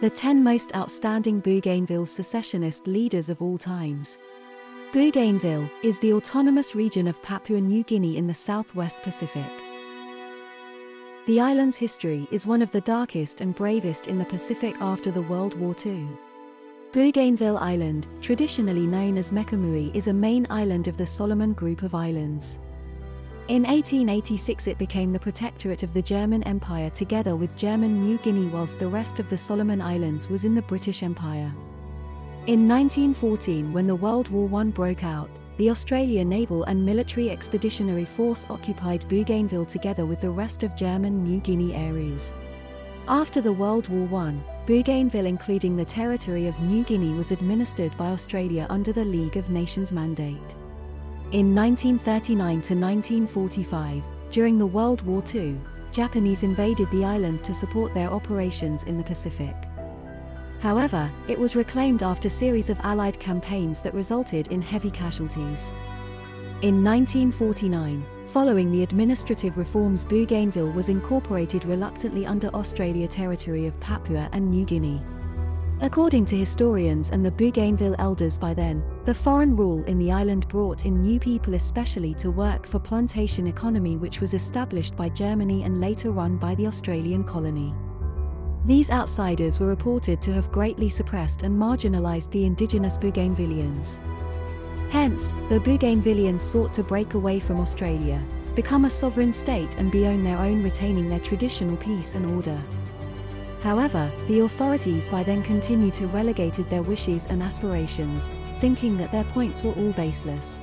The 10 most outstanding Bougainville secessionist leaders of all times. Bougainville is the autonomous region of Papua New Guinea in the southwest Pacific. The island's history is one of the darkest and bravest in the Pacific after the World War II. Bougainville Island, traditionally known as Mekamui, is a main island of the Solomon Group of Islands. In 1886 it became the protectorate of the German Empire together with German New Guinea, whilst the rest of the Solomon Islands was in the British Empire. In 1914, when the World War I broke out, the Australian Naval and Military Expeditionary Force occupied Bougainville together with the rest of German New Guinea areas. After the World War I, Bougainville, including the territory of New Guinea, was administered by Australia under the League of Nations mandate. In 1939 to 1945, during the World War II, Japanese invaded the island to support their operations in the Pacific. However, it was reclaimed after a series of Allied campaigns that resulted in heavy casualties. In 1949, following the administrative reforms, Bougainville was incorporated reluctantly under Australia territory of Papua and New Guinea. According to historians and the Bougainville elders, by then, the foreign rule in the island brought in new people especially to work for plantation economy, which was established by Germany and later run by the Australian colony. These outsiders were reported to have greatly suppressed and marginalized the indigenous Bougainvillians. Hence, the Bougainvillians sought to break away from Australia, become a sovereign state and be on their own, retaining their traditional peace and order. However, the authorities by then continued to relegated their wishes and aspirations, thinking that their points were all baseless.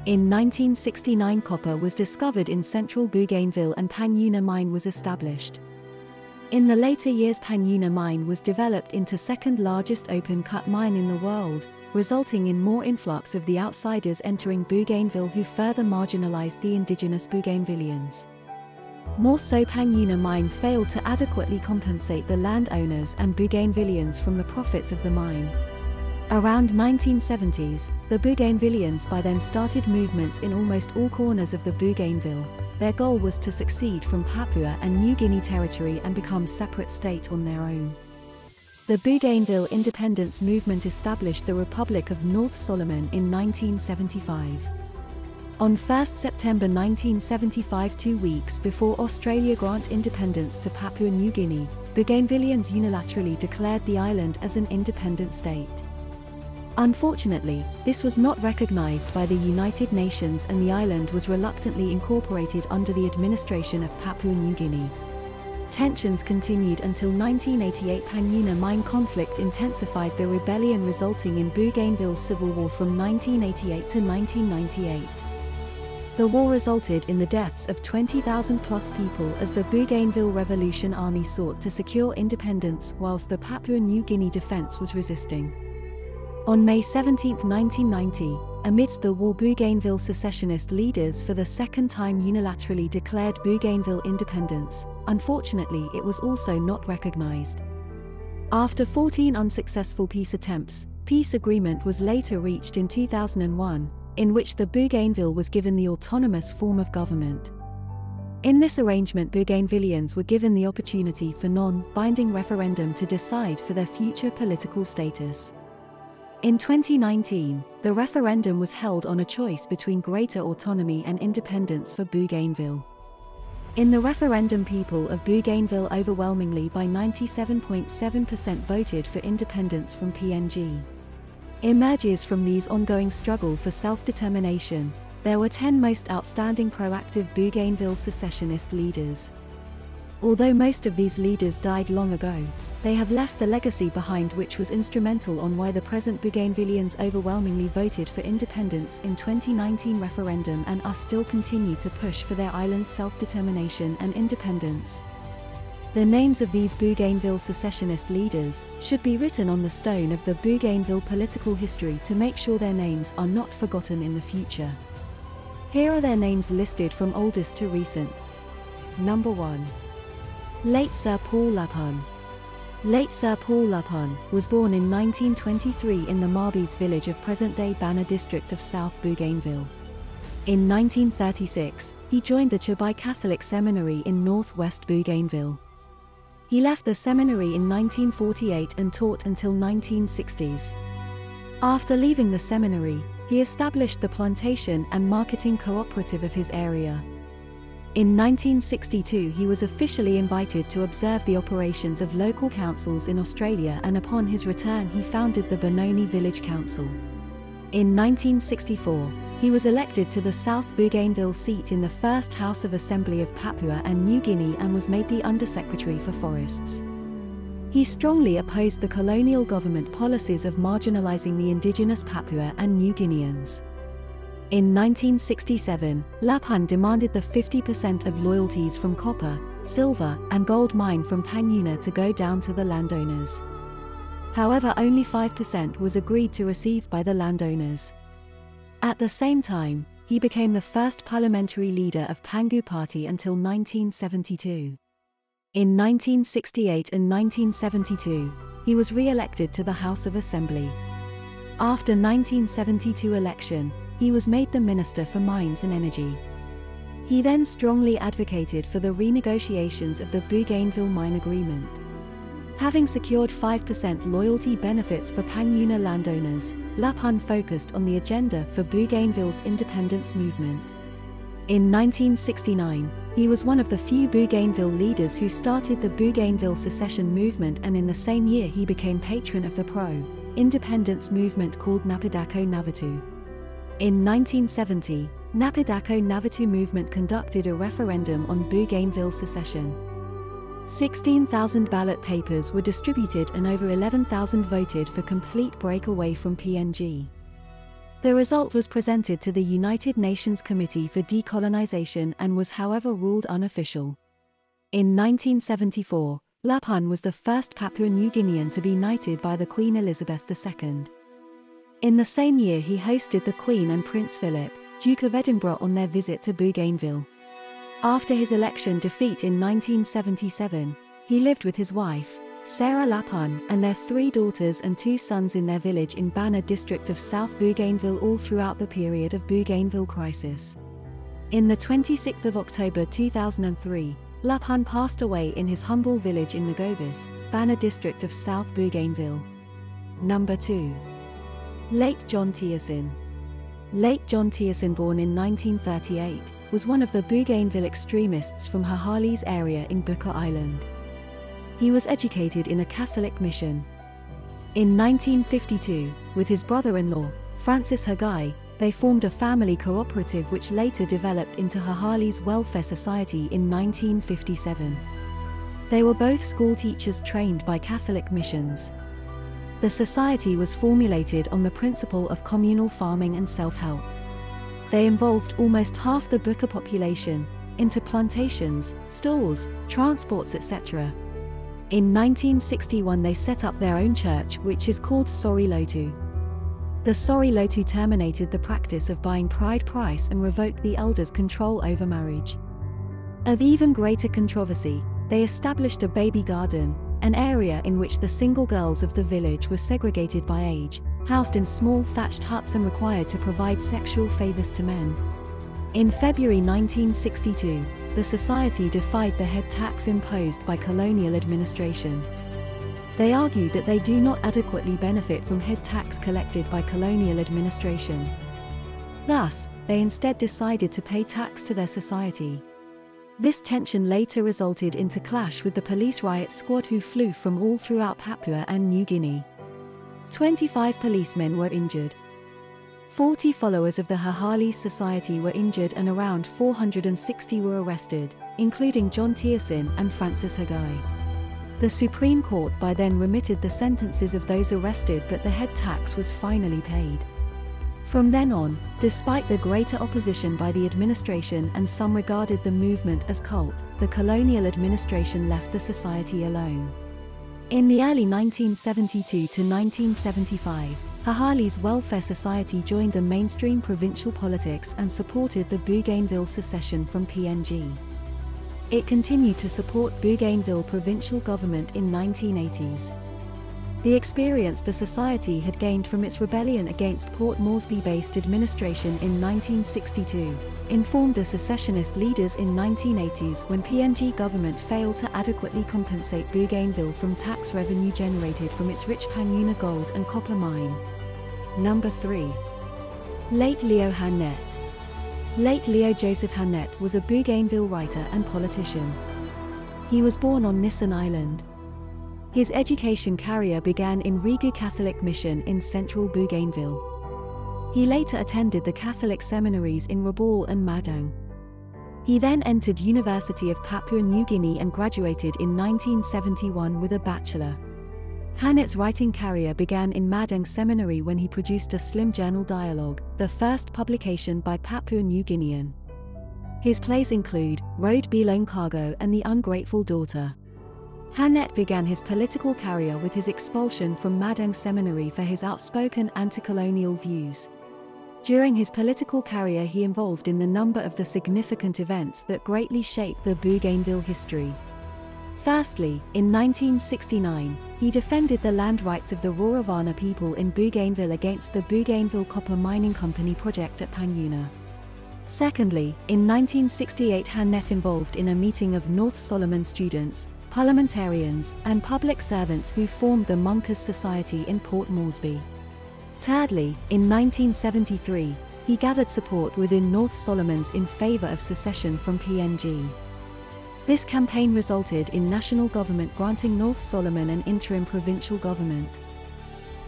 In 1969, copper was discovered in central Bougainville and Panyuna mine was established. In the later years, Panyuna mine was developed into second largest open-cut mine in the world, resulting in more influx of the outsiders entering Bougainville, who further marginalized the indigenous Bougainvillians. More so, Panyuna mine failed to adequately compensate the landowners and Bougainvillians from the profits of the mine. Around 1970s, the Bougainvillians by then started movements in almost all corners of the Bougainville. Their goal was to succeed from Papua and New Guinea territory and become separate state on their own. The Bougainville independence movement established the Republic of North Solomon in 1975. On 1 September 1975, 2 weeks before Australia granted independence to Papua New Guinea, Bougainvillians unilaterally declared the island as an independent state. Unfortunately, this was not recognized by the United Nations and the island was reluctantly incorporated under the administration of Papua New Guinea. Tensions continued until 1988. Panyuna mine conflict intensified the rebellion, resulting in Bougainville civil war from 1988 to 1998. The war resulted in the deaths of 20,000 plus people as the Bougainville Revolution Army sought to secure independence whilst the Papua New Guinea defense was resisting. On May 17, 1990, amidst the war, Bougainville secessionist leaders for the second time unilaterally declared Bougainville independence. Unfortunately, it was also not recognized. After 14 unsuccessful peace attempts, peace agreement was later reached in 2001, in which the Bougainville was given the autonomous form of government. In this arrangement, Bougainvillians were given the opportunity for non-binding referendum to decide for their future political status. In 2019, the referendum was held on a choice between greater autonomy and independence for Bougainville. In the referendum, people of Bougainville overwhelmingly by 97.7% voted for independence from PNG. Emerges from these ongoing struggle for self-determination, there were 10 most outstanding proactive Bougainville secessionist leaders. Although most of these leaders died long ago, they have left the legacy behind which was instrumental on why the present Bougainvillians overwhelmingly voted for independence in 2019 referendum and are still continue to push for their island's self-determination and independence. The names of these Bougainville secessionist leaders should be written on the stone of the Bougainville political history to make sure their names are not forgotten in the future. Here are their names listed from oldest to recent. Number 1. Late Sir Paul Lapun. Late Sir Paul Lapun was born in 1923 in the Marbis village of present-day Bana district of South Bougainville. In 1936, he joined the Chabai Catholic Seminary in northwest Bougainville. He left the seminary in 1948 and taught until 1960s. After leaving the seminary, he established the plantation and marketing cooperative of his area. In 1962 he was officially invited to observe the operations of local councils in Australia, and upon his return he founded the Benoni Village Council. In 1964, he was elected to the South Bougainville seat in the first House of Assembly of Papua and New Guinea and was made the Undersecretary for Forests. He strongly opposed the colonial government policies of marginalizing the indigenous Papua and New Guineans. In 1967, Lapun demanded the 50% of royalties from copper, silver, and gold mine from Panyuna to go down to the landowners. However, only 5% was agreed to receive by the landowners. At the same time, he became the first parliamentary leader of Pangu Party until 1972. In 1968 and 1972, he was re-elected to the House of Assembly. After 1972 election, he was made the Minister for Mines and Energy. He then strongly advocated for the renegotiations of the Bougainville Mine Agreement. Having secured 5% loyalty benefits for Panyuna landowners, Lapun focused on the agenda for Bougainville's independence movement. In 1969, he was one of the few Bougainville leaders who started the Bougainville secession movement, and in the same year he became patron of the pro-independence movement called Napidako Navatu. In 1970, Napidako Navatu movement conducted a referendum on Bougainville secession. 16,000 ballot papers were distributed and over 11,000 voted for complete breakaway from PNG. The result was presented to the United Nations Committee for Decolonization and was however ruled unofficial. In 1974, Lapun was the first Papua New Guinean to be knighted by the Queen Elizabeth II. In the same year he hosted the Queen and Prince Philip, Duke of Edinburgh, on their visit to Bougainville. After his election defeat in 1977, he lived with his wife, Sarah Lapun, and their 3 daughters and 2 sons in their village in Bana district of South Bougainville all throughout the period of Bougainville crisis. In the 26th of October 2003, Lapun passed away in his humble village in Nagovis, Bana district of South Bougainville. Number 2. Late John Tiersin. Late John Tiersin, born in 1938, was one of the Bougainville extremists from Hahalis area in Buka Island. He was educated in a Catholic mission. In 1952, with his brother-in-law, Francis Hagai, they formed a family cooperative which later developed into Hahalis Welfare Society in 1957. They were both school teachers trained by Catholic missions. The society was formulated on the principle of communal farming and self-help. They involved almost half the Buka population, into plantations, stores, transports, etc. In 1961 they set up their own church, which is called Sori Lotu. The Sori Lotu terminated the practice of buying pride price and revoked the elders' control over marriage. Of even greater controversy, they established a baby garden, an area in which the single girls of the village were segregated by age, housed in small thatched huts and required to provide sexual favors to men. In February 1962, the society defied the head tax imposed by colonial administration. They argued that they do not adequately benefit from head tax collected by colonial administration. Thus, they instead decided to pay tax to their society. This tension later resulted into clash with the police riot squad who flew from all throughout Papua and New Guinea. 25 policemen were injured. 40 followers of the Hahalis Society were injured and around 460 were arrested, including John Tiersin and Francis Hagai. The Supreme Court by then remitted the sentences of those arrested, but the head tax was finally paid. From then on, despite the greater opposition by the administration and some regarded the movement as cult, the colonial administration left the society alone. In the early 1972 to 1975, Hahalis Welfare Society joined the mainstream provincial politics and supported the Bougainville secession from PNG. It continued to support Bougainville provincial government in 1980s. The experience the society had gained from its rebellion against Port Moresby-based administration in 1962 informed the secessionist leaders in 1980s when PNG government failed to adequately compensate Bougainville from tax revenue generated from its rich Panguna gold and copper mine. Number 3. Late Leo Hanet. Late Leo Joseph Hanet was a Bougainville writer and politician. He was born on Nissan Island. His education career began in Rigu Catholic Mission in central Bougainville. He later attended the Catholic seminaries in Rabaul and Madang. He then entered University of Papua New Guinea and graduated in 1971 with a bachelor. Hanet's writing career began in Madang Seminary when he produced a slim journal dialogue, the first publication by Papua New Guinean. His plays include Road Belong Cargo and The Ungrateful Daughter. Hanet began his political career with his expulsion from Madang Seminary for his outspoken anti-colonial views. During his political career he involved in the number of the significant events that greatly shaped the Bougainville history. Firstly, in 1969, he defended the land rights of the Roravana people in Bougainville against the Bougainville Copper Mining Company project at Panguna. Secondly, in 1968 Hanet involved in a meeting of North Solomon students, parliamentarians, and public servants who formed the Monkas Society in Port Moresby. Thirdly, in 1973, he gathered support within North Solomons in favor of secession from PNG. This campaign resulted in national government granting North Solomon an interim provincial government.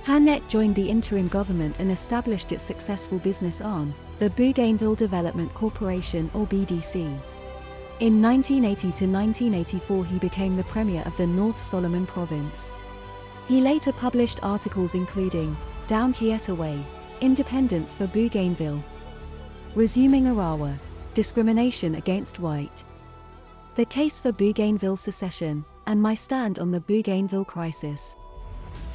Hanet joined the interim government and established its successful business arm, the Bougainville Development Corporation or BDC. In 1980 to 1984 he became the premier of the North Solomon province. He later published articles including Down Kieta Way, Independence for Bougainville, Resuming Arawa, Discrimination Against White, The Case for Bougainville Secession, and My Stand on the Bougainville Crisis.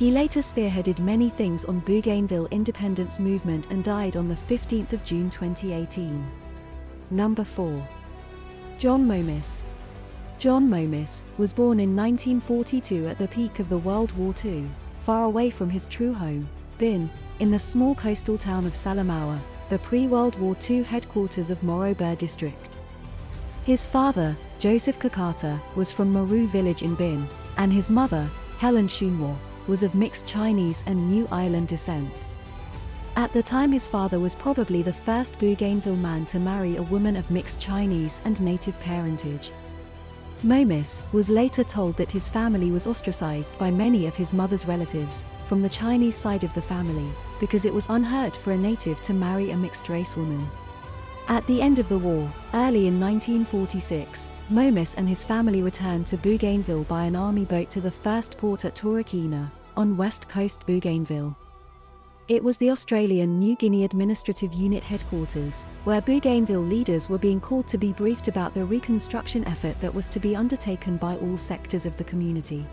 He later spearheaded many things on Bougainville independence movement and died on the 15th of June 2018. Number 4. John Momis. John Momis was born in 1942 at the peak of the World War II, far away from his true home, Bin, in the small coastal town of Salamaua, the pre-World War II headquarters of Morober district. His father, Joseph Kakata, was from Maru village in Bin, and his mother, Helen Shunwo, was of mixed Chinese and New Island descent. At the time his father was probably the first Bougainville man to marry a woman of mixed Chinese and native parentage. Momis was later told that his family was ostracized by many of his mother's relatives, from the Chinese side of the family, because it was unheard for a native to marry a mixed-race woman. At the end of the war, early in 1946, Momis and his family returned to Bougainville by an army boat to the first port at Torokina, on west coast Bougainville. It was the Australian New Guinea Administrative Unit headquarters, where Bougainville leaders were being called to be briefed about the reconstruction effort that was to be undertaken by all sectors of the community.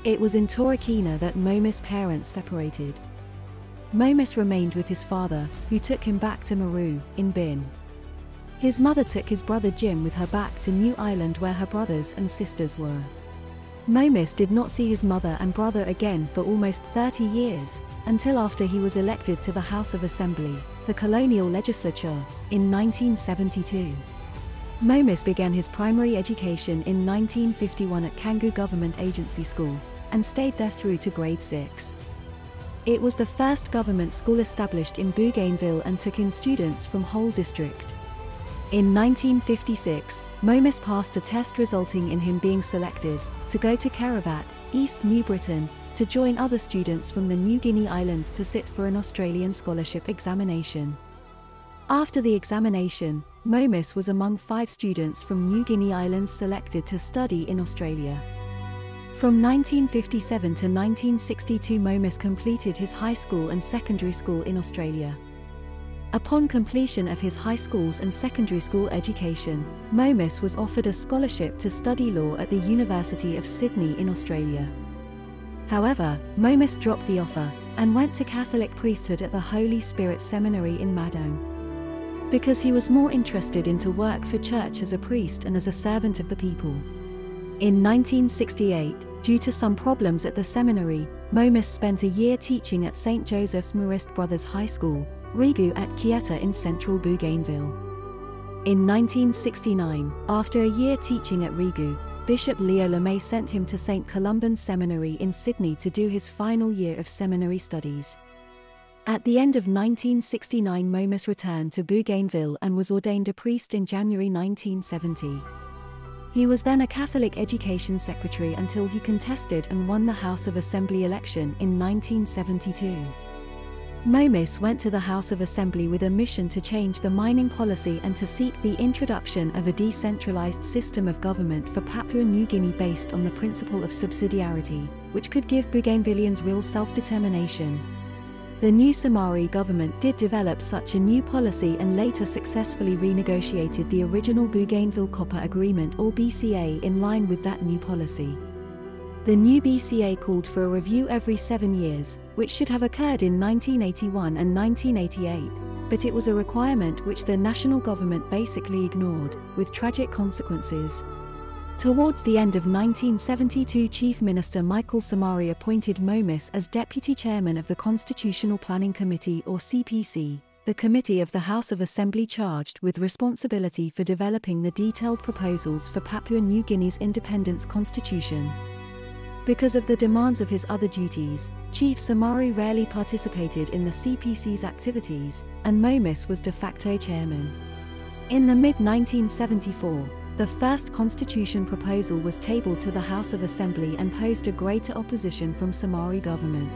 It was in Torokina that Momis' parents separated. Momis remained with his father, who took him back to Maru, in Bin. His mother took his brother Jim with her back to New Island where her brothers and sisters were. Momis did not see his mother and brother again for almost 30 years, until after he was elected to the House of Assembly, the colonial legislature, in 1972. Momis began his primary education in 1951 at Kangu Government Agency School, and stayed there through to grade 6. It was the first government school established in Bougainville and took in students from whole district. In 1956, Momis passed a test resulting in him being selected to go to Karavat, East New Britain, to join other students from the New Guinea Islands to sit for an Australian scholarship examination. After the examination, Momis was among 5 students from New Guinea Islands selected to study in Australia. From 1957 to 1962 Momis completed his high school and secondary school in Australia. Upon completion of his high school's and secondary school education, Momis was offered a scholarship to study law at the University of Sydney in Australia. However, Momis dropped the offer, and went to Catholic priesthood at the Holy Spirit Seminary in Madang. Because he was more interested in to work for church as a priest and as a servant of the people. In 1968, due to some problems at the seminary, Momis spent a year teaching at St. Joseph's Marist Brothers High School, Rigu at Kieta in central Bougainville. In 1969, after a year teaching at Rigu, Bishop Leo Lemay sent him to St. Columban's Seminary in Sydney to do his final year of seminary studies. At the end of 1969, Momis returned to Bougainville and was ordained a priest in January 1970. He was then a Catholic Education Secretary until he contested and won the House of Assembly election in 1972. Momis went to the House of Assembly with a mission to change the mining policy and to seek the introduction of a decentralized system of government for Papua New Guinea based on the principle of subsidiarity, which could give Bougainvilleans real self-determination. The new Samari government did develop such a new policy and later successfully renegotiated the original Bougainville Copper Agreement or BCA in line with that new policy. The new BCA called for a review every 7 years, which should have occurred in 1981 and 1988, but it was a requirement which the national government basically ignored, with tragic consequences. Towards the end of 1972, Chief Minister Michael Somare appointed Momis as Deputy Chairman of the Constitutional Planning Committee or CPC, the committee of the House of Assembly charged with responsibility for developing the detailed proposals for Papua New Guinea's independence constitution. Because of the demands of his other duties, Chief Somare rarely participated in the CPC's activities, and Momis was de facto chairman. In the mid-1974, the first constitution proposal was tabled to the House of Assembly and posed a greater opposition from Somare government.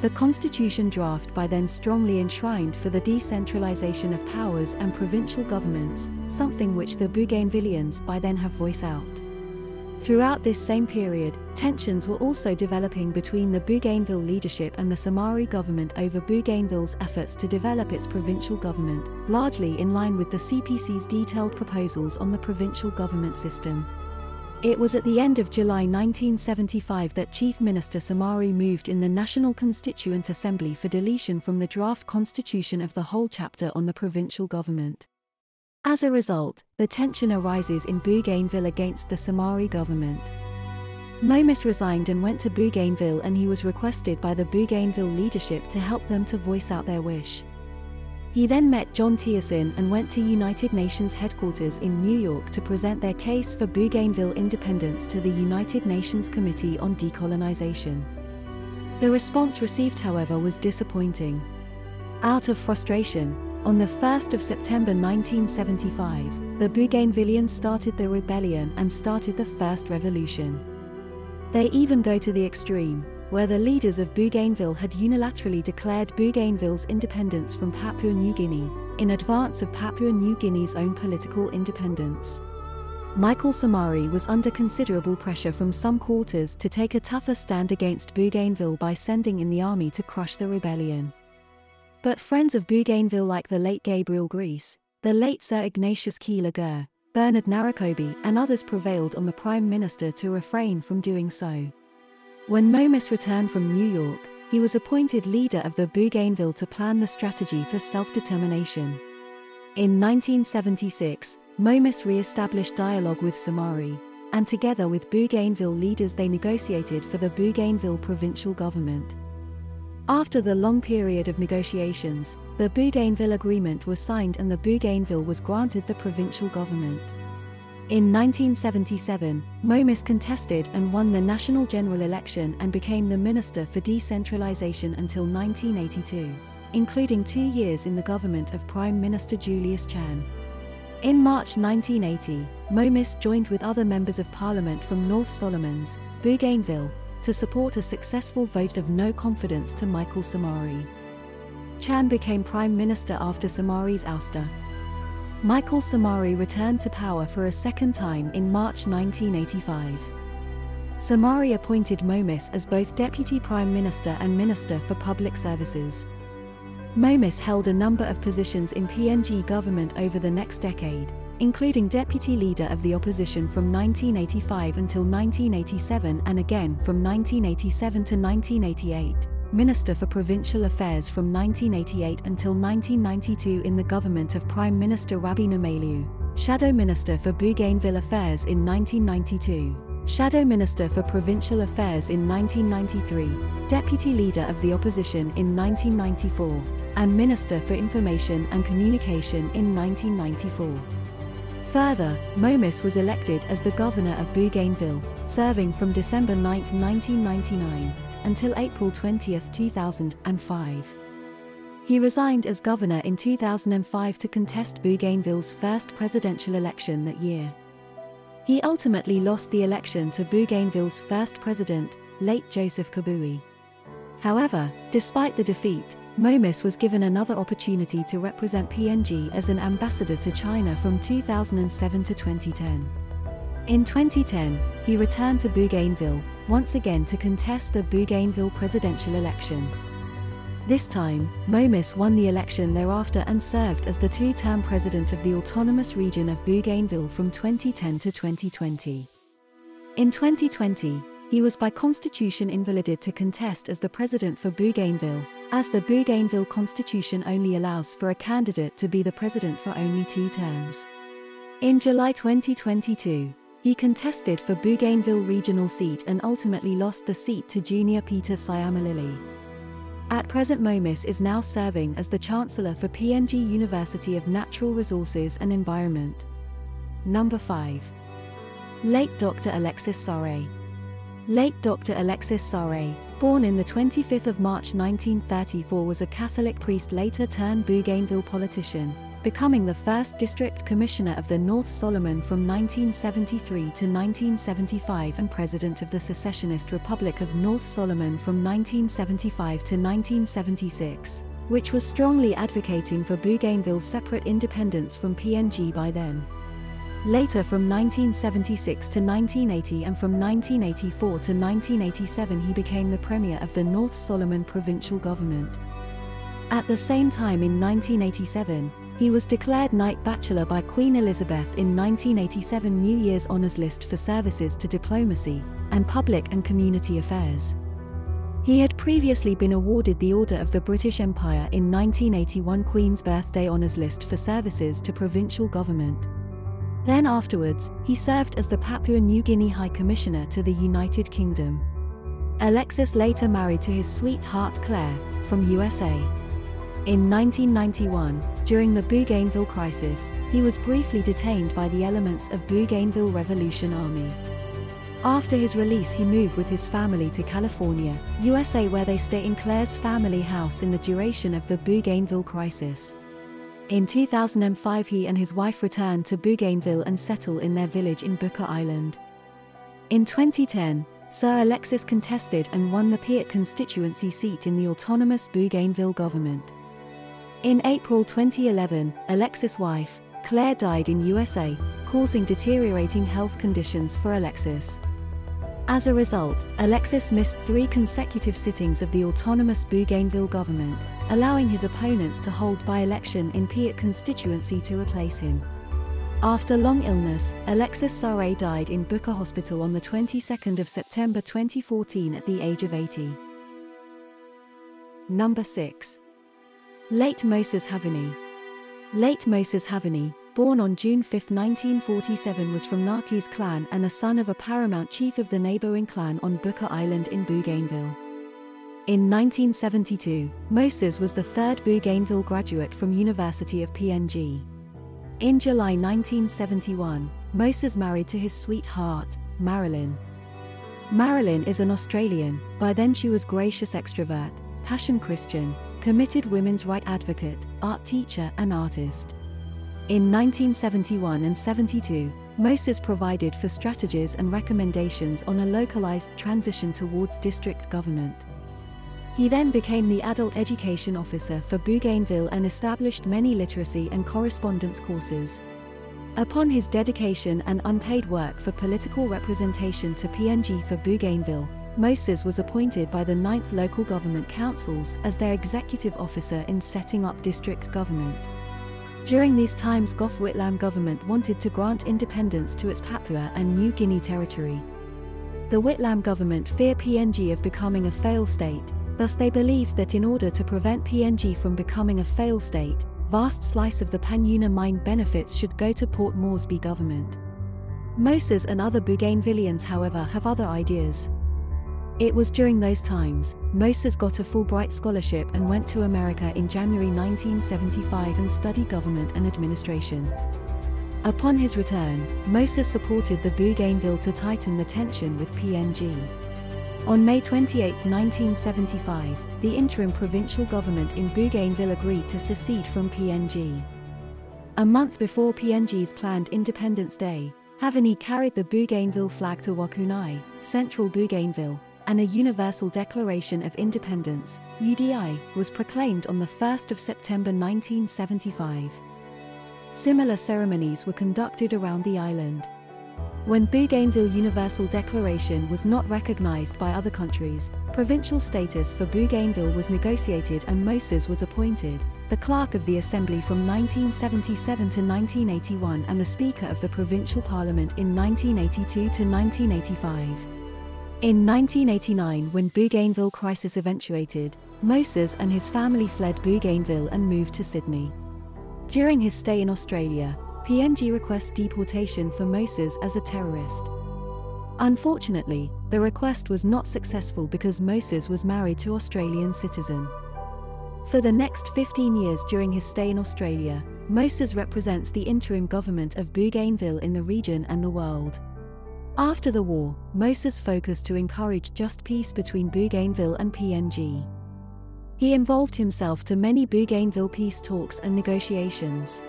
The constitution draft by then strongly enshrined for the decentralization of powers and provincial governments, something which the Bougainvilleans by then have voiced out. Throughout this same period, tensions were also developing between the Bougainville leadership and the Somare government over Bougainville's efforts to develop its provincial government, largely in line with the CPC's detailed proposals on the provincial government system. It was at the end of July 1975 that Chief Minister Somare moved in the National Constituent Assembly for deletion from the draft constitution of the whole chapter on the provincial government. As a result, the tension arises in Bougainville against the Somare government. Momis resigned and went to Bougainville, and he was requested by the Bougainville leadership to help them to voice out their wish. He then met John Thiessen and went to United Nations headquarters in New York to present their case for Bougainville independence to the United Nations Committee on Decolonization. The response received, however, was disappointing. Out of frustration, on the 1st of September 1975, the Bougainvilleans started the rebellion and started the first revolution. They even go to the extreme, where the leaders of Bougainville had unilaterally declared Bougainville's independence from Papua New Guinea, in advance of Papua New Guinea's own political independence. Michael Somare was under considerable pressure from some quarters to take a tougher stand against Bougainville by sending in the army to crush the rebellion. But friends of Bougainville like the late Gabriel Gries, the late Sir Ignatius Key-Laguerre, Bernard Narakobi and others prevailed on the Prime Minister to refrain from doing so. When Momis returned from New York, he was appointed leader of the Bougainville to plan the strategy for self-determination. In 1976, Momis re-established dialogue with Somare, and together with Bougainville leaders they negotiated for the Bougainville provincial government. After the long period of negotiations, the Bougainville Agreement was signed and the Bougainville was granted the provincial government. In 1977, Momis contested and won the national general election and became the Minister for Decentralization until 1982, including 2 years in the government of Prime Minister Julius Chan. In March 1980, Momis joined with other members of parliament from North Solomons, Bougainville, to support a successful vote of no confidence to Michael Somare. Chan became Prime Minister after Somare's ouster. Michael Somare returned to power for a second time in March 1985. Somare appointed Momis as both Deputy Prime Minister and Minister for Public Services. Momis held a number of positions in PNG government over the next decade, including Deputy Leader of the Opposition from 1985 until 1987 and again from 1987 to 1988, Minister for Provincial Affairs from 1988 until 1992 in the government of Prime Minister Rabbi Namaliu, Shadow Minister for Bougainville Affairs in 1992. Shadow Minister for Provincial Affairs in 1993, Deputy Leader of the Opposition in 1994, and Minister for Information and Communication in 1994. Further, Momis was elected as the Governor of Bougainville, serving from December 9, 1999, until April 20, 2005. He resigned as governor in 2005 to contest Bougainville's first presidential election that year. He ultimately lost the election to Bougainville's first president, late Joseph Kabui. However, despite the defeat, Momis was given another opportunity to represent PNG as an ambassador to China from 2007 to 2010. In 2010, he returned to Bougainville, once again to contest the Bougainville presidential election. This time, Momis won the election thereafter and served as the two-term president of the Autonomous Region of Bougainville from 2010 to 2020. In 2020, he was by constitution invalided to contest as the president for Bougainville, as the Bougainville constitution only allows for a candidate to be the president for only 2 terms. In July 2022, he contested for Bougainville regional seat and ultimately lost the seat to Junior Peter Siamalili. At present, Momis is now serving as the Chancellor for PNG University of Natural Resources and Environment. Number 5. Late Dr. Alexis Sarre. Late Dr. Alexis Sarre, born in the 25th of March 1934, was a Catholic priest, later turned Bougainville politician, becoming the first district commissioner of the North Solomon from 1973 to 1975 and president of the Secessionist Republic of North Solomon from 1975 to 1976, which was strongly advocating for Bougainville's separate independence from PNG by then. Later, from 1976 to 1980 and from 1984 to 1987, he became the premier of the North Solomon provincial government. At the same time, in 1987, he was declared Knight Bachelor by Queen Elizabeth in 1987 New Year's Honours List for services to diplomacy and public and community affairs. He had previously been awarded the Order of the British Empire in 1981 Queen's Birthday Honours List for services to provincial government. Then afterwards, he served as the Papua New Guinea High Commissioner to the United Kingdom. Alexis later married to his sweetheart Claire, from USA. In 1991, during the Bougainville crisis, he was briefly detained by the elements of Bougainville Revolution Army. After his release, he moved with his family to California, USA, where they stay in Claire's family house in the duration of the Bougainville crisis. In 2005, he and his wife returned to Bougainville and settled in their village in Buka Island. In 2010, Sir Alexis contested and won the Piat constituency seat in the autonomous Bougainville government. In April 2011, Alexis' wife, Claire, died in USA, causing deteriorating health conditions for Alexis. As a result, Alexis missed 3 consecutive sittings of the autonomous Bougainville government, allowing his opponents to hold by-election in Piat constituency to replace him. After long illness, Alexis Sarre died in Buka Hospital on the 22nd of September 2014 at the age of 80. Number 6. Late Moses Haveni. Late Moses Haveni, born on June 5, 1947, was from Narkis clan and a son of a paramount chief of the neighboring clan on Buka Island in Bougainville. In 1972, Moses was the 3rd Bougainville graduate from University of PNG. In July 1971, Moses married to his sweetheart, Marilyn. Marilyn is an Australian, by then she was gracious extrovert, passion Christian, committed women's rights advocate, art teacher and artist. In 1971 and 72, Moses provided for strategies and recommendations on a localized transition towards district government. He then became the adult education officer for Bougainville and established many literacy and correspondence courses. Upon his dedication and unpaid work for political representation to PNG for Bougainville, Moses was appointed by the 9th local government councils as their executive officer in setting up district government. During these times, Gough Whitlam government wanted to grant independence to its Papua and New Guinea territory. The Whitlam government feared PNG of becoming a failed state, thus they believed that in order to prevent PNG from becoming a failed state, vast slice of the Panyuna mine benefits should go to Port Moresby government. Moses and other Bougainvillians, however, have other ideas. It was during those times, Moses got a Fulbright scholarship and went to America in January 1975 and studied government and administration. Upon his return, Moses supported the Bougainville to tighten the tension with PNG. On May 28, 1975, the interim provincial government in Bougainville agreed to secede from PNG. A month before PNG's planned Independence Day, Haveni carried the Bougainville flag to Wakunai, central Bougainville, and a Universal Declaration of Independence, UDI, was proclaimed on the 1st of September 1975. Similar ceremonies were conducted around the island. When Bougainville Universal Declaration was not recognized by other countries, provincial status for Bougainville was negotiated and Moses was appointed the Clerk of the Assembly from 1977 to 1981 and the Speaker of the Provincial Parliament in 1982 to 1985. In 1989, when Bougainville crisis eventuated, Moses and his family fled Bougainville and moved to Sydney. During his stay in Australia, PNG requests deportation for Moses as a terrorist. Unfortunately, the request was not successful because Moses was married to Australian citizen. For the next 15 years during his stay in Australia, Moses represents the interim government of Bougainville in the region and the world. After the war, Moses focused to encourage just peace between Bougainville and PNG. He involved himself to many Bougainville peace talks and negotiations.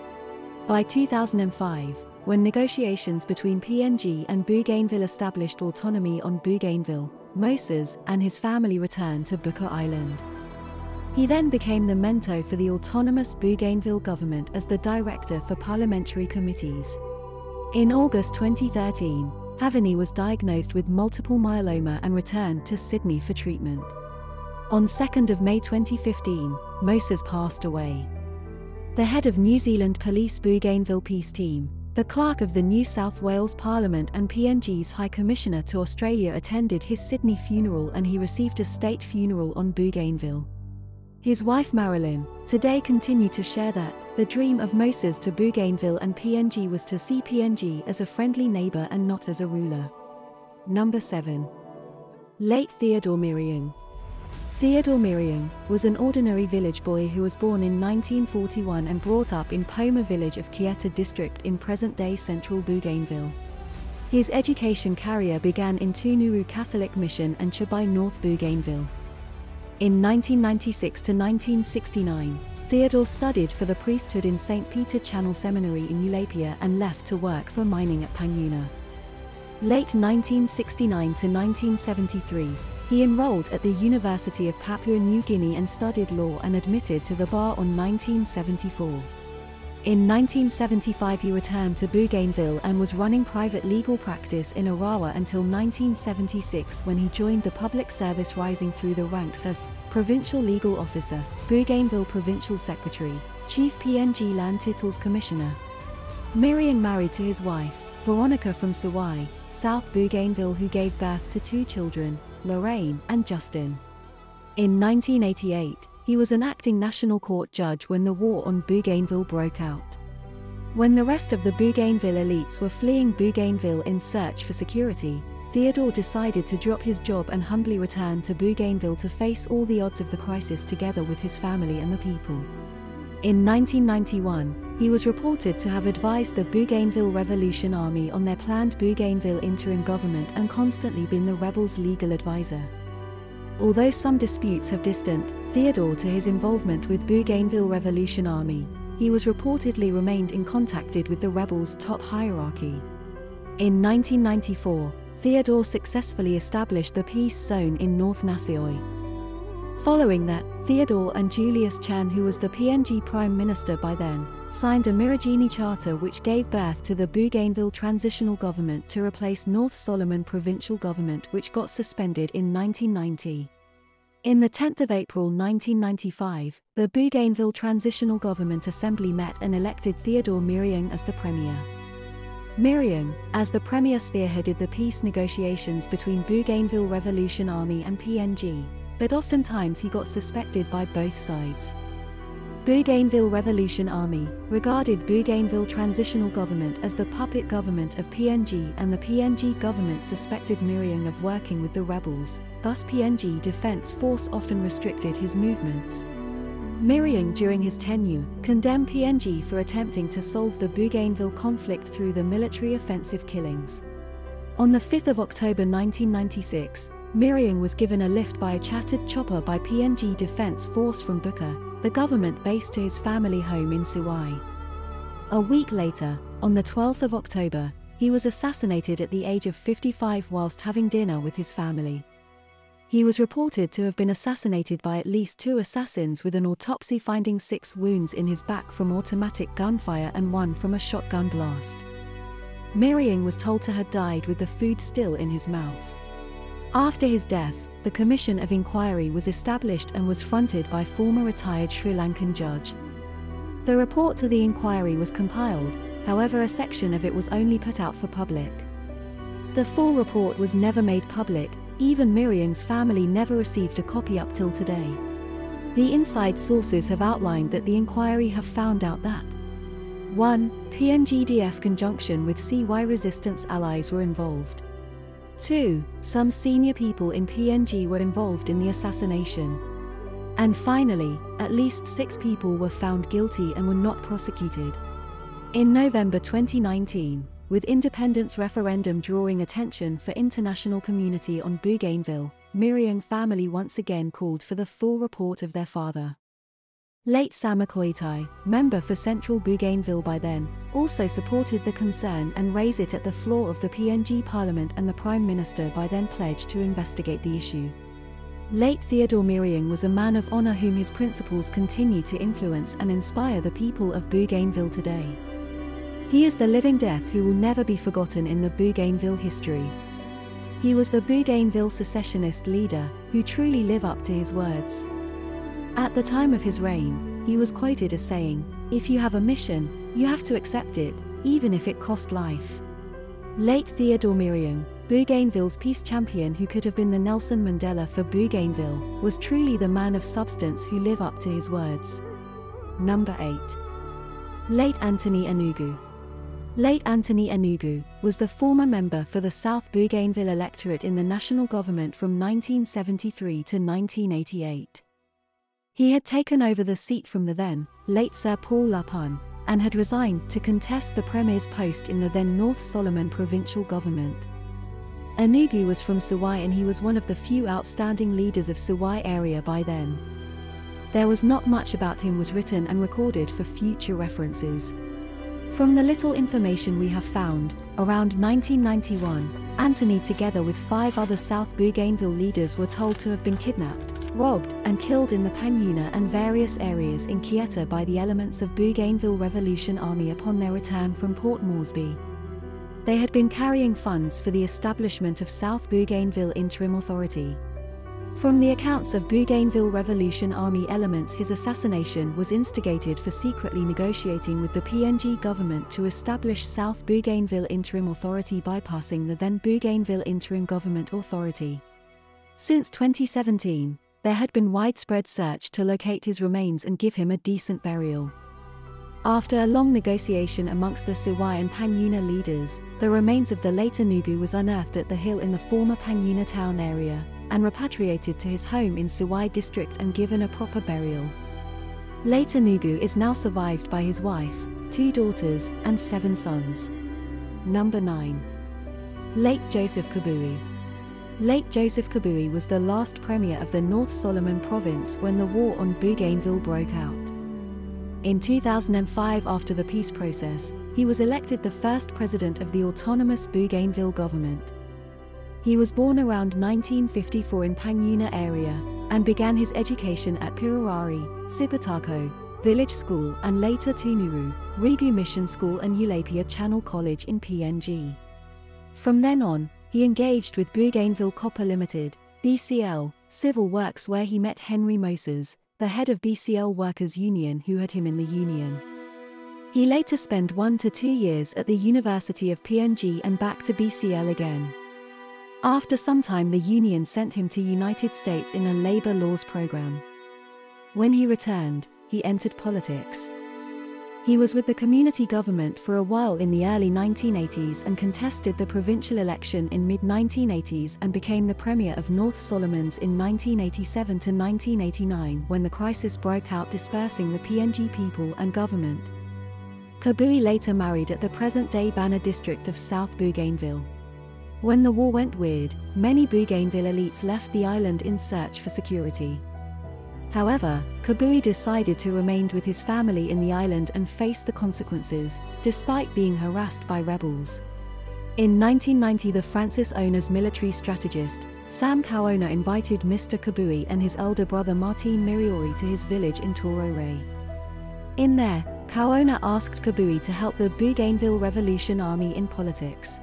By 2005, when negotiations between PNG and Bougainville established autonomy on Bougainville, Moses and his family returned to Buka Island. He then became the mentor for the autonomous Bougainville government as the director for parliamentary committees. In August 2013, Haveni was diagnosed with multiple myeloma and returned to Sydney for treatment. On 2nd of May 2015, Moses passed away. The head of New Zealand Police Bougainville Peace Team, the clerk of the New South Wales Parliament and PNG's High Commissioner to Australia attended his Sydney funeral and he received a state funeral on Bougainville. His wife Marilyn, today continued to share that the dream of Moses to Bougainville and PNG was to see PNG as a friendly neighbour and not as a ruler. Number 7. Late Theodore Miriam. Theodore Miriam was an ordinary village boy who was born in 1941 and brought up in Poma village of Kieta district in present-day central Bougainville. His education career began in Tunuru Catholic Mission and Chabai North Bougainville. In 1996 to 1969, Theodore studied for the priesthood in St. Peter Channel Seminary in Ulapia and left to work for mining at Panguna. Late 1969 to 1973, he enrolled at the University of Papua New Guinea and studied law and admitted to the bar on 1974. In 1975 he returned to Bougainville and was running private legal practice in Arawa until 1976 when he joined the public service, rising through the ranks as Provincial Legal Officer, Bougainville Provincial Secretary, Chief PNG Land Titles Commissioner. Miriam married to his wife, Veronica from Sawai, South Bougainville, who gave birth to 2 children, Lorraine and Justin. In 1988, he was an acting National Court judge when the war on Bougainville broke out. When the rest of the Bougainville elites were fleeing Bougainville in search for security, Theodore decided to drop his job and humbly return to Bougainville to face all the odds of the crisis together with his family and the people. In 1991, he was reported to have advised the Bougainville Revolution Army on their planned Bougainville interim government and constantly been the rebels' legal advisor. Although some disputes have distanced Theodore to his involvement with Bougainville Revolution Army, he was reportedly remained in contact with the rebels' top hierarchy. In 1994, Theodore successfully established the peace zone in North Naseoi. Following that, Theodore and Julius Chan, who was the PNG Prime Minister by then, signed a Miragini Charter which gave birth to the Bougainville Transitional Government to replace North Solomon Provincial Government, which got suspended in 1990. In the 10th of April 1995, the Bougainville Transitional Government Assembly met and elected Theodore Miriam as the Premier. Miriam, as the Premier, spearheaded the peace negotiations between Bougainville Revolution Army and PNG, but oftentimes he got suspected by both sides. Bougainville Revolution Army regarded Bougainville Transitional Government as the puppet government of PNG, and the PNG government suspected Miriam of working with the rebels, thus PNG Defence Force often restricted his movements. Miriam during his tenure condemned PNG for attempting to solve the Bougainville conflict through the military offensive killings. On the 5th of October 1996, Miriam was given a lift by a chartered chopper by PNG Defence Force from Buka, the government base, to his family home in Suwai. A week later, on the 12th of October, he was assassinated at the age of 55 whilst having dinner with his family. He was reported to have been assassinated by at least 2 assassins, with an autopsy finding 6 wounds in his back from automatic gunfire and 1 from a shotgun blast. Miriam was told to have died with the food still in his mouth. After his death, the Commission of Inquiry was established and was fronted by former retired Sri Lankan judge. The report to the inquiry was compiled, however a section of it was only put out for public. The full report was never made public, even Miriam's family never received a copy up till today. The inside sources have outlined that the inquiry have found out that 1. PNGDF conjunction with CY resistance allies were involved. 2. Some senior people in PNG were involved in the assassination. And finally, at least 6 people were found guilty and were not prosecuted. In November 2019, with independence referendum drawing attention for international community on Bougainville, Miriam family once again called for the full report of their father. Late Sama Koitai, member for Central Bougainville by then, also supported the concern and raised it at the floor of the PNG Parliament, and the Prime Minister by then pledged to investigate the issue. Late Theodore Miriam was a man of honour whom his principles continue to influence and inspire the people of Bougainville today. He is the living death who will never be forgotten in the Bougainville history. He was the Bougainville secessionist leader who truly lived up to his words. At the time of his reign, he was quoted as saying, "If you have a mission, you have to accept it, even if it cost life." Late Theodore Miriam, Bougainville's peace champion who could have been the Nelson Mandela for Bougainville, was truly the man of substance who lived up to his words. Number 8. Late Anthony Anugu. Late Anthony Anugu was the former member for the South Bougainville electorate in the national government from 1973 to 1988. He had taken over the seat from the then, late Sir Paul Lapun, and had resigned to contest the Premier's post in the then North Solomon provincial government. Anugu was from Suwai, and he was one of the few outstanding leaders of Suwai area by then. There was not much about him was written and recorded for future references. From the little information we have found, around 1991, Anthony together with 5 other South Bougainville leaders were told to have been kidnapped, robbed and killed in the Panyuna and various areas in Kieta by the elements of Bougainville Revolution Army upon their return from Port Moresby. They had been carrying funds for the establishment of South Bougainville Interim Authority. From the accounts of Bougainville Revolution Army elements, his assassination was instigated for secretly negotiating with the PNG government to establish South Bougainville Interim Authority, bypassing the then Bougainville Interim Government Authority. Since 2017, there had been widespread search to locate his remains and give him a decent burial. After a long negotiation amongst the Suwai and Panyuna leaders, the remains of the late Anugu was unearthed at the hill in the former Panyuna town area, and repatriated to his home in Suwai district and given a proper burial. Late Anugu is now survived by his wife, 2 daughters, and 7 sons. Number 9. Late Joseph Kabui. Late Joseph Kabui was the last premier of the North Solomon province when the war on Bougainville broke out. In 2005, after the peace process, he was elected the first president of the autonomous Bougainville government. He was born around 1954 in Panyuna area, and began his education at Pirurari, Sipatako Village School, and later Tunuru, Rigu Mission School and Ulapia Channel College in PNG. From then on, he engaged with Bougainville Copper Limited, BCL, Civil Works, where he met Henry Moses, the head of BCL Workers' Union, who had him in the union. He later spent 1 to 2 years at the University of PNG and back to BCL again. After some time, the union sent him to United States in a labor laws program. When he returned, he entered politics. He was with the community government for a while in the early 1980s and contested the provincial election in mid-1980s and became the Premier of North Solomons in 1987 to 1989 when the crisis broke out, dispersing the PNG people and government. Kabui later married at the present-day Bana district of South Bougainville. When the war went weird, many Bougainville elites left the island in search for security. However, Kabui decided to remain with his family in the island and face the consequences, despite being harassed by rebels. In 1990, the Francis Ona's military strategist, Sam Kaona, invited Mr. Kabui and his elder brother Martin Miriori to his village in Torore. In there, Kaona asked Kabui to help the Bougainville Revolution Army in politics.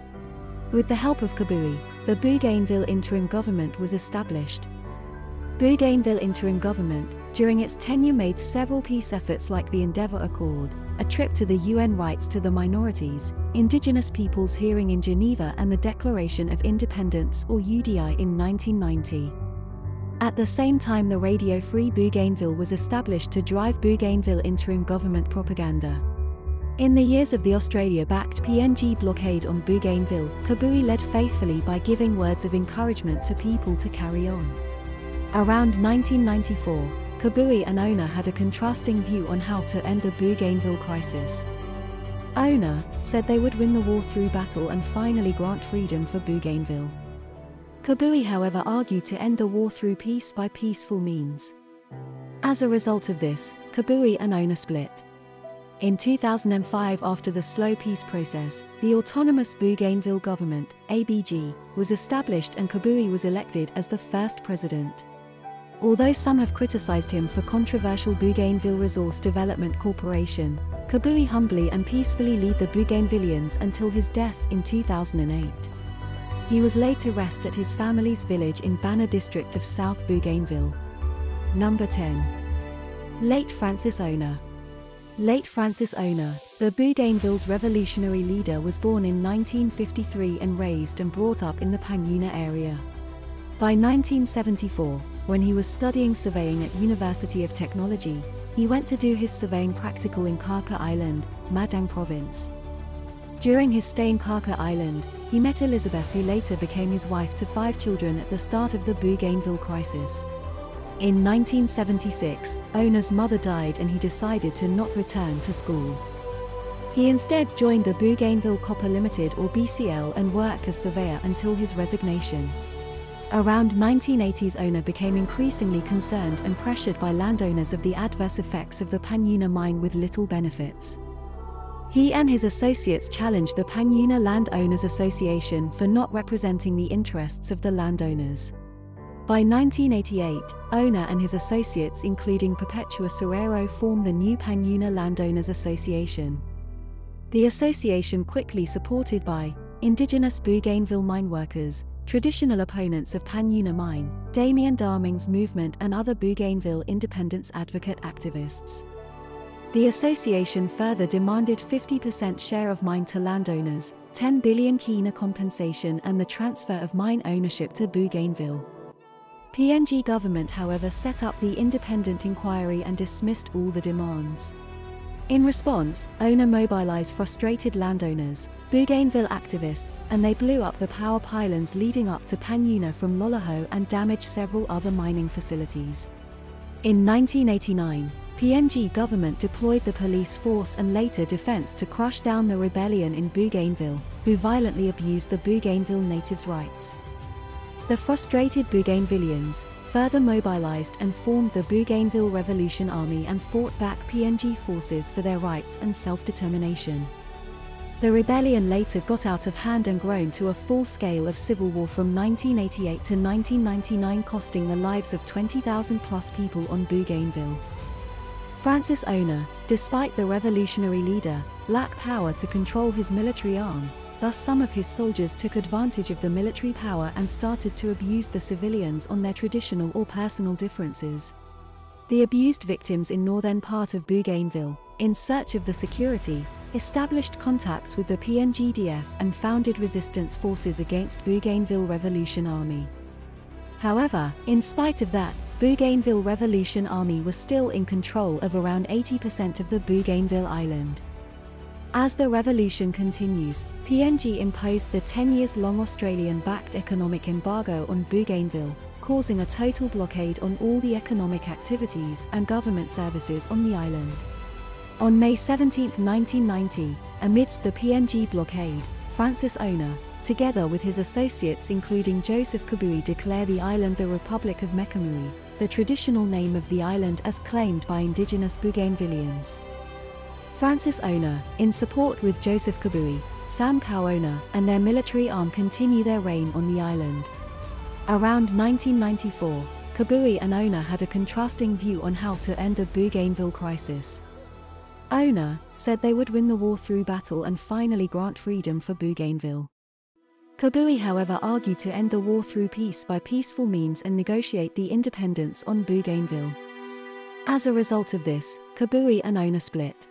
With the help of Kabui, the Bougainville interim government was established. Bougainville interim government, during its tenure, made several peace efforts like the Endeavour Accord, a trip to the UN Rights to the Minorities, Indigenous Peoples hearing in Geneva, and the Declaration of Independence or UDI in 1990. At the same time, the Radio Free Bougainville was established to drive Bougainville interim government propaganda. In the years of the Australia-backed PNG blockade on Bougainville, Kabui led faithfully by giving words of encouragement to people to carry on. Around 1994, Kabui and Ona had a contrasting view on how to end the Bougainville crisis. Ona said they would win the war through battle and finally grant freedom for Bougainville. Kabui, however, argued to end the war through peace by peaceful means. As a result of this, Kabui and Ona split. In 2005, after the slow peace process, the Autonomous Bougainville Government, ABG, was established and Kabui was elected as the first president. Although some have criticized him for controversial Bougainville Resource Development Corporation, Kabui humbly and peacefully led the Bougainvillians until his death in 2008. He was laid to rest at his family's village in Bana district of South Bougainville. Number 10. Late Francis Ona. Late Francis Ona, the Bougainville's revolutionary leader, was born in 1953 and raised and brought up in the Panyuna area. By 1974, when he was studying surveying at University of Technology, he went to do his surveying practical in Kaka Island, Madang Province. During his stay in Kaka Island, he met Elizabeth, who later became his wife to 5 children at the start of the Bougainville crisis. In 1976, Ona's mother died and he decided to not return to school. He instead joined the Bougainville Copper Limited or BCL and worked as surveyor until his resignation. Around 1980s, Ona became increasingly concerned and pressured by landowners of the adverse effects of the Panyuna mine with little benefits. He and his associates challenged the Panyuna Landowners Association for not representing the interests of the landowners. By 1988, Ona and his associates, including Perpetua Serrero, formed the new Panyuna Landowners Association. The association, quickly supported by indigenous Bougainville mine workers, traditional opponents of Panyuna mine, Damien Darming's movement, and other Bougainville independence advocate activists. The association further demanded 50% share of mine to landowners, 10 billion kina compensation, and the transfer of mine ownership to Bougainville. PNG government, however, set up the independent inquiry and dismissed all the demands. In response, Ona mobilized frustrated landowners, Bougainville activists, and they blew up the power pylons leading up to Panyuna from Lolaho and damaged several other mining facilities. In 1989, PNG government deployed the police force and later defense to crush down the rebellion in Bougainville, who violently abused the Bougainville natives' rights. The frustrated Bougainvillians further mobilized and formed the Bougainville Revolution Army and fought back PNG forces for their rights and self-determination. The rebellion later got out of hand and grown to a full scale of civil war from 1988 to 1999, costing the lives of 20,000 plus people on Bougainville. Francis Ona, despite the revolutionary leader, lacked power to control his military arm. Thus some of his soldiers took advantage of the military power and started to abuse the civilians on their traditional or personal differences. The abused victims in northern part of Bougainville, in search of the security, established contacts with the PNGDF and founded resistance forces against Bougainville Revolution Army. However, in spite of that, Bougainville Revolution Army was still in control of around 80% of the Bougainville Island. As the revolution continues, PNG imposed the 10-year-long Australian-backed economic embargo on Bougainville, causing a total blockade on all the economic activities and government services on the island. On May 17, 1990, amidst the PNG blockade, Francis Ona, together with his associates including Joseph Kabui, declared the island the Republic of Mekamuri, the traditional name of the island as claimed by indigenous Bougainvillians. Francis Ona, in support with Joseph Kabui, Sam Kaona, and their military arm continue their reign on the island. Around 1994, Kabui and Ona had a contrasting view on how to end the Bougainville crisis. Ona said they would win the war through battle and finally grant freedom for Bougainville. Kabui, however, argued to end the war through peace by peaceful means and negotiate the independence on Bougainville. As a result of this, Kabui and Ona split.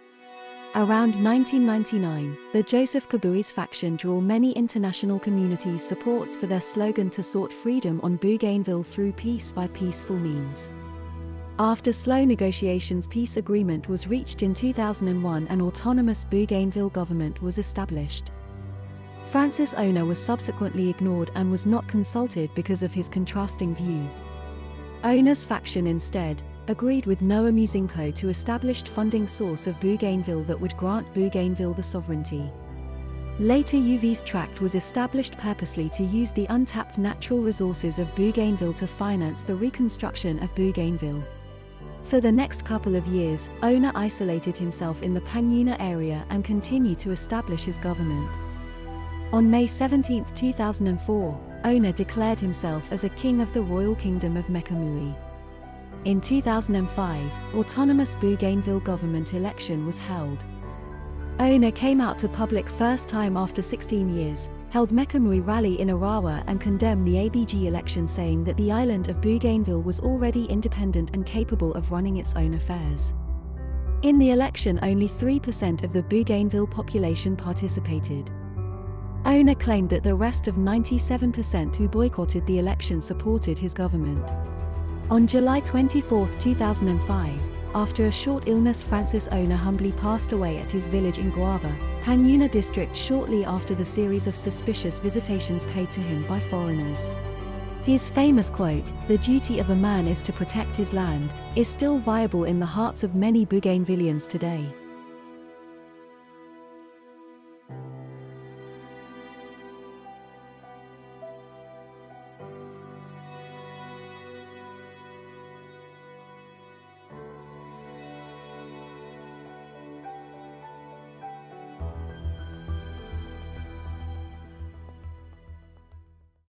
Around 1999, the Joseph Kabui's faction drew many international communities' supports for their slogan to sought freedom on Bougainville through peace by peaceful means. After slow negotiations, peace agreement was reached in 2001 and autonomous Bougainville government was established. Francis Ona was subsequently ignored and was not consulted because of his contrasting view. Ona's faction instead agreed with Noah Musinko to establish funding source of Bougainville that would grant Bougainville the sovereignty. Later UV's tract was established purposely to use the untapped natural resources of Bougainville to finance the reconstruction of Bougainville. For the next couple of years, Ona isolated himself in the Panyuna area and continued to establish his government. On May 17, 2004, Ona declared himself as a king of the Royal Kingdom of Mekamuri. In 2005, autonomous Bougainville government election was held. Ona came out to public first time after 16 years, held Mekamuri rally in Arawa and condemned the ABG election, saying that the island of Bougainville was already independent and capable of running its own affairs. In the election, only 3% of the Bougainville population participated. Ona claimed that the rest of 97% who boycotted the election supported his government. On July 24, 2005, after a short illness, Francis Ona humbly passed away at his village in Guava, Panyuna district, shortly after the series of suspicious visitations paid to him by foreigners. His famous quote, "The duty of a man is to protect his land," is still viable in the hearts of many Bougainvillians today.